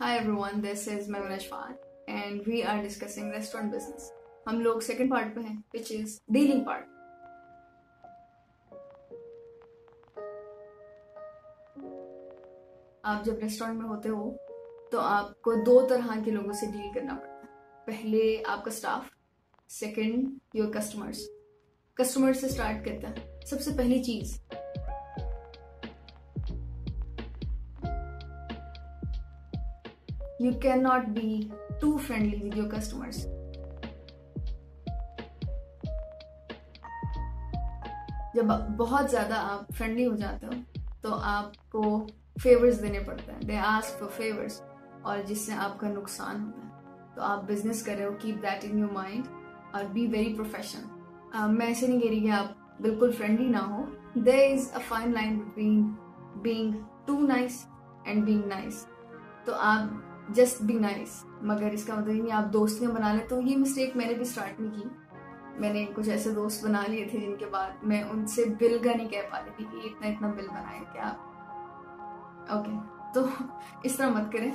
Hi everyone, this is Maimuna Ashfaq and we are discussing restaurant business. हम लोग second part पे हैं which is dealing part. आप जब रेस्टोरेंट में होते हो तो आपको दो तरह के लोगों से डील करना पड़ता है. पहले आपका staff, second your customers. Customer से स्टार्ट करता है. सबसे पहली चीज, you cannot be too friendly with your customers. जब बहुत ज्यादा आप फ्रेंडली हो जाते हो तो आपको फेवर्स देने पड़ते हैं. दे आस्क फॉर फेवर्स और जिससे आपका नुकसान होता है. तो आप बिजनेस कर रहे हो, keep that in your mind और बी वेरी प्रोफेशनल. मैं ऐसे नहीं कह रही कि आप बिल्कुल फ्रेंडली ना हो. There is a fine line between being too nice and being nice. तो आप जस्ट बी नाइस, मगर इसका मतलब नहीं आप दोस्तियां बना ले. तो ये मिस्टेक मैंने भी स्टार्ट में की. मैंने कुछ ऐसे दोस्त बना लिए थे जिनके बाद मैं उनसे बिल का नहीं कह पा रही थी कि इतना इतना बिल बनाए क्या. ओके, तो इस तरह मत करें.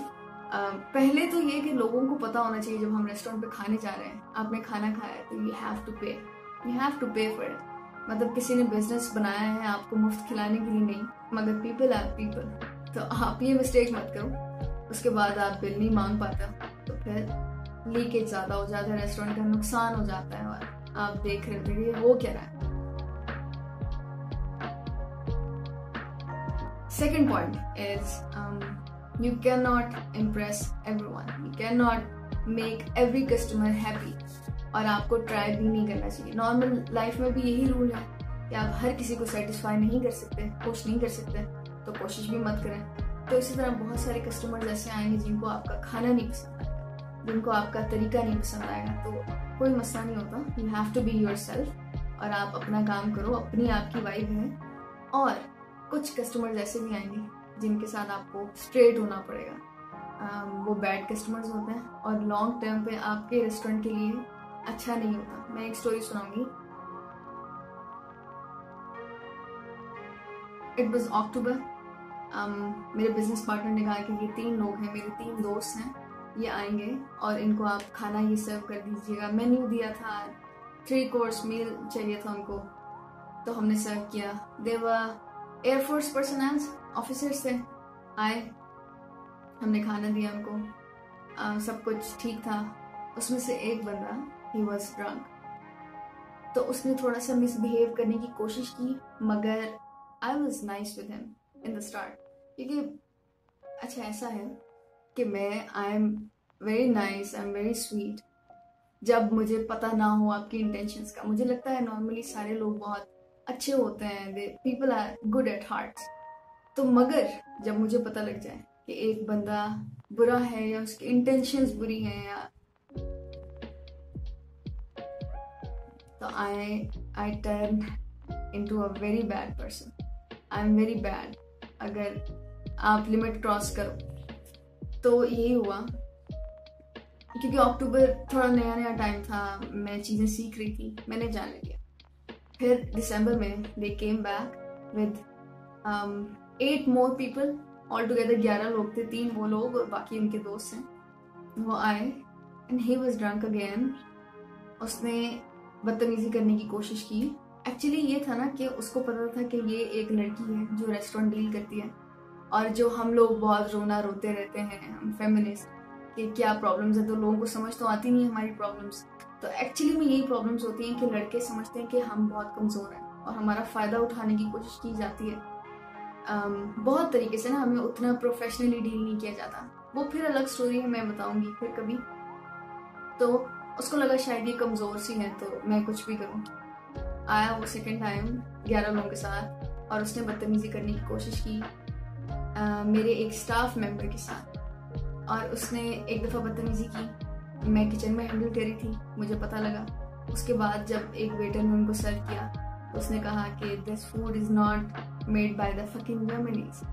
पहले तो ये कि लोगों को पता होना चाहिए जब हम रेस्टोरेंट पे खाने जा रहे हैं, आपने खाना खाया है तो यू हैव टू पे फॉर इट. मतलब किसी ने बिजनेस बनाया है आपको मुफ्त खिलाने के लिए नहीं, मगर पीपल आर पीपल. तो आप ये मिस्टेक मत करो. उसके बाद आप बिल नहीं मांग पाता तो फिर लीकेज ज्यादा हो जाता है, रेस्टोरेंट का नुकसान हो जाता है और आप देख रहे होते हैं वो क्या रहा है. Second point is you can not impress everyone. You can not make every customer happy. और आपको ट्राई भी नहीं करना चाहिए. नॉर्मल लाइफ में भी यही रूल है कि आप हर किसी को सेटिस्फाई नहीं कर सकते, खुश नहीं कर सकते, तो कोशिश भी मत करें. तो इसी तरह बहुत सारे कस्टमर्स ऐसे आएंगे जिनको आपका खाना नहीं पसंद आएगा, जिनको आपका तरीका नहीं पसंद आएगा. तो कोई मसला नहीं होता. You have to be yourself और आप अपना काम करो. अपनी आपकी वाइब है. और कुछ कस्टमर्स ऐसे भी आएंगे जिनके साथ आपको स्ट्रेट होना पड़ेगा. वो बैड कस्टमर्स होते हैं और लॉन्ग टर्म पे आपके रेस्टोरेंट के लिए अच्छा नहीं होता. मैं एक स्टोरी सुनाऊंगी. इट वाज अक्टूबर. मेरे बिजनेस पार्टनर ने कहा कि ये 3 लोग हैं, मेरे 3 दोस्त हैं, ये आएंगे और इनको आप खाना ये सर्व कर दीजिएगा. मेन्यू दिया था, 3 कोर्स मील चाहिए था उनको, तो हमने सर्व किया. देवर एयरफोर्स पर्सनल ऑफिसर्स थे, आए, हमने खाना दिया उनको. सब कुछ ठीक था. उसमें से एक बंदा, ही वॉज ड्रंक, तो उसने थोड़ा सा मिसबिहेव करने की कोशिश की, मगर I was nice with him in the start. क्योंकि अच्छा ऐसा है कि मैं I am very nice, I am very sweet जब मुझे पता ना हो आपकी इंटेंशंस का. मुझे लगता है नॉर्मली सारे लोग बहुत अच्छे होते हैं, they people are good at hearts. तो मगर जब मुझे पता लग जाए कि एक बंदा बुरा है या उसकी इंटेंशंस बुरी हैं या, तो I turn into a very bad person. I am very bad अगर आप लिमिट क्रॉस करो. तो यही हुआ क्योंकि अक्टूबर थोड़ा नया नया टाइम था, मैं चीज़ें सीख रही थी, मैंने जान लिया. फिर दिसंबर में they came back with 8 more people. Altogether 11 लोग थे. 3 वो लोग और बाकी उनके दोस्त हैं. वो आए and he was drunk again. उसने बदतमीजी करने की कोशिश की. एक्चुअली ये था ना कि उसको पता था कि ये एक लड़की है जो रेस्टोरेंट डील करती है और जो हम लोग बहुत रोना रोते रहते हैं, हम फेमिनिस्ट, कि क्या प्रॉब्लम्स है. तो लोगों को समझ तो आती नहीं है हमारी प्रॉब्लम्स. तो एक्चुअली में यही प्रॉब्लम्स होती हैं कि लड़के समझते हैं कि हम बहुत कमज़ोर हैं और हमारा फ़ायदा उठाने की कोशिश की जाती है. बहुत तरीके से ना, हमें उतना प्रोफेशनली डील नहीं किया जाता. वो फिर अलग स्टोरी है, मैं बताऊँगी फिर कभी. तो उसको लगा शायद ये कमज़ोर सी है तो मैं कुछ भी करूँ. आया वो सेकेंड टाइम 11 लोगों के साथ और उसने बदतमीजी करने की कोशिश की मेरे एक स्टाफ मेंबर के साथ. और उसने एक दफ़ा बदतमीजी की. मैं किचन में हैंडल करी थी, मुझे पता लगा. उसके बाद जब एक वेटर ने उनको सर्व किया तो उसने कहा कि this food is not made by the fucking Yemenis.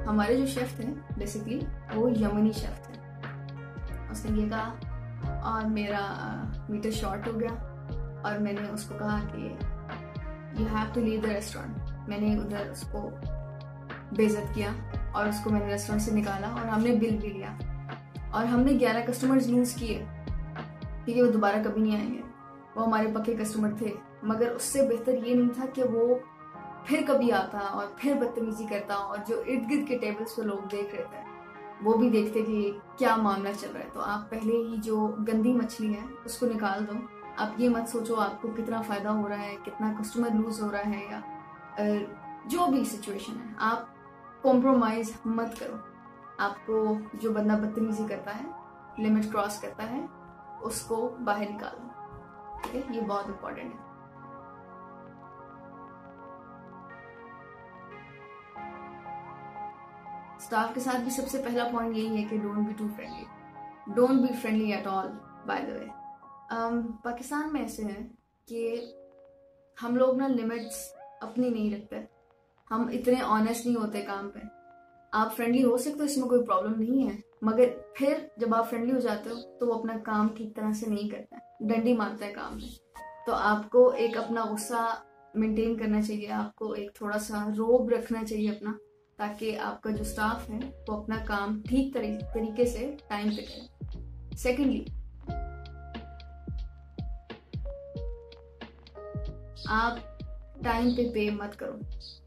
हमारे जो शेफ थे बेसिकली वो यमनी शेफ थे. उसने ये कहा और मेरा मीटर शॉर्ट हो गया और मैंने उसको कहा कि you have to leave the restaurant. मैंने उधर उसको बेइज्जत किया और उसको मैंने रेस्टोरेंट से निकाला और हमने बिल भी लिया और हमने 11 कस्टमर्स लूज किए, ठीक है। वो दोबारा कभी नहीं आएंगे, वो हमारे पक्के कस्टमर थे। मगर उससे बेहतर ये नहीं था कि वो फिर कभी आता और फिर बदतमीजी करता और जो इर्द गिर्द के टेबल्स पे लोग देख रहे थे वो भी देखते कि क्या मामला चल रहा है। तो आप पहले ही जो गंदी मछली है उसको निकाल दो। आप ये मत सोचो आपको कितना फायदा हो रहा है, कितना कस्टमर लूज हो रहा है, या जो भी सिचुएशन है, आप कॉम्प्रोमाइज मत करो। आपको जो बंदा बदतमीजी करता है, लिमिट क्रॉस करता है, उसको बाहर निकालो, ठीक है। ये बहुत इंपॉर्टेंट है। स्टाफ के साथ भी सबसे पहला पॉइंट यही है कि don't be too friendly, don't be friendly at all. By the way Pakistan में ऐसे है कि हम लोग ना लिमिट्स अपनी नहीं रखते, हम इतने ऑनेस्ट नहीं होते काम पे। आप फ्रेंडली हो सकते हो, इसमें कोई प्रॉब्लम नहीं है, मगर फिर जब आप फ्रेंडली हो जाते हो तो वो अपना काम ठीक तरह से नहीं करता है, डंडी मारता है काम में। तो आपको एक अपना गुस्सा मेंटेन करना चाहिए, आपको एक थोड़ा सा रोब रखना चाहिए अपना, ताकि आपका जो स्टाफ है वो अपना काम ठीक तरीके से टाइम पे करे। सेकेंडली, आप टाइम पे मत करो,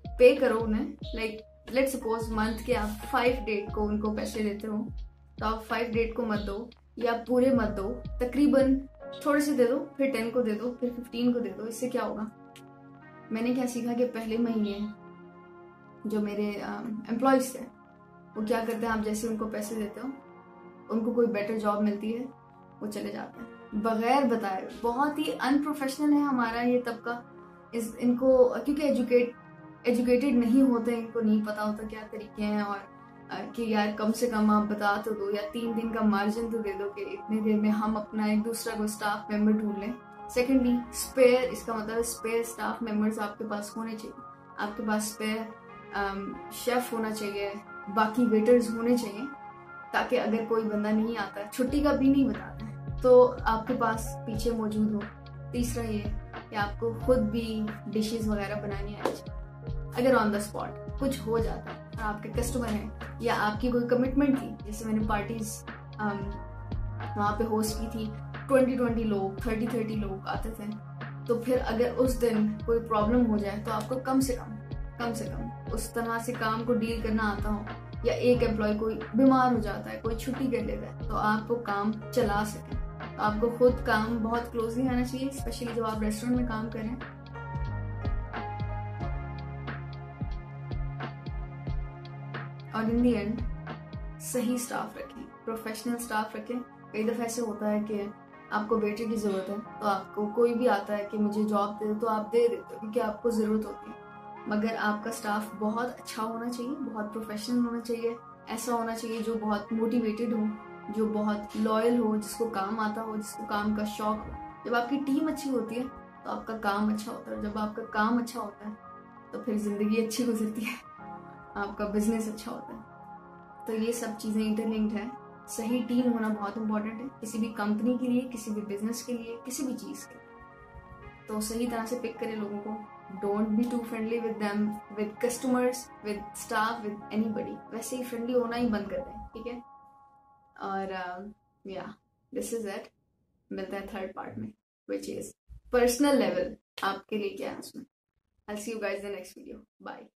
पे करो उन्हें। लाइक लेट सपोज मंथ के आप 5 डेट को उनको पैसे देते हो, तो आप 5 डेट को मत दो या पूरे मत दो, तकरीबन थोड़े से दे दो, फिर 10 को दे दो, फिर 15 को दे दो। इससे क्या होगा, मैंने क्या सीखा कि पहले महीने जो मेरे एम्प्लॉयज थे वो क्या करते हैं, आप जैसे उनको पैसे देते हो, उनको कोई बेटर जॉब मिलती है, वो चले जाते हैं बगैर बताए। बहुत ही अनप्रोफेशनल है हमारा ये तबका। इनको क्योंकि एजुकेटेड नहीं होते, इनको नहीं पता होता क्या तरीके हैं, और कि यार कम से कम आप बता तो दो, या 3 दिन का मार्जिन तो दे दो कि इतने देर में हम अपना एक दूसरा को स्टाफ मेंबर ढूंढ लें। सेकेंडली, स्पेयर, इसका मतलब स्पेयर स्टाफ मेंबर्स आपके पास होने चाहिए। आपके पास स्पेयर शेफ होना चाहिए, बाकी वेटर्स होने चाहिए, ताकि अगर कोई बंदा नहीं आता, छुट्टी का भी नहीं बताता है, तो आपके पास पीछे मौजूद हो। तीसरा ये कि आपको खुद भी डिशेस वगैरह बनानी आनी चाहिए। अगर ऑन द स्पॉट कुछ हो जाता है और आपके कस्टमर हैं या आपकी कोई कमिटमेंट थी, जैसे मैंने पार्टीज वहाँ पे होस्ट की थी, 20 लोग, 30 लोग आते थे, तो फिर अगर उस दिन कोई प्रॉब्लम हो जाए तो आपको कम से कम उस तरह से काम को डील करना आता हो, या एक एम्प्लॉय कोई बीमार हो जाता है, कोई छुट्टी कर लेता है, तो आप वो काम चला सकें। तो आपको खुद काम बहुत क्लोजली आना चाहिए, स्पेशली जब आप रेस्टोरेंट में काम करें। और इन दी एंड सही स्टाफ रखें, प्रोफेशनल स्टाफ रखें। कई दफा ऐसे होता है कि आपको वेटर की जरूरत है, तो आपको कोई भी आता है कि मुझे जॉब दे दो, तो आप दे देते हो क्योंकि आपको जरूरत होती है। मगर आपका स्टाफ बहुत अच्छा होना चाहिए, बहुत प्रोफेशनल होना चाहिए, ऐसा होना चाहिए जो बहुत मोटिवेटेड हो, जो बहुत लॉयल हो, जिसको काम आता हो, जिसको काम का शौक हो। जब आपकी टीम अच्छी होती है तो आपका काम अच्छा होता है, जब आपका काम अच्छा होता है तो फिर जिंदगी अच्छी गुजरती है, आपका बिजनेस अच्छा होता है। तो ये सब चीजें इंटरलिंक्ड है। सही टीम होना बहुत इंपॉर्टेंट है किसी भी कंपनी के लिए, किसी भी बिजनेस के लिए, किसी भी चीज के लिए। तो सही तरह से पिक करें लोगों को। Don't be too friendly with them, with customers, with staff, with anybody. वैसे ही फ्रेंडली होना ही बंद कर दें, ठीक है। और या दिस इज इट। मिलता है थर्ड पार्ट में, विच इज पर्सनल लेवल, आपके लिए क्या है उसमें। I'll see you guys in the next video. Bye.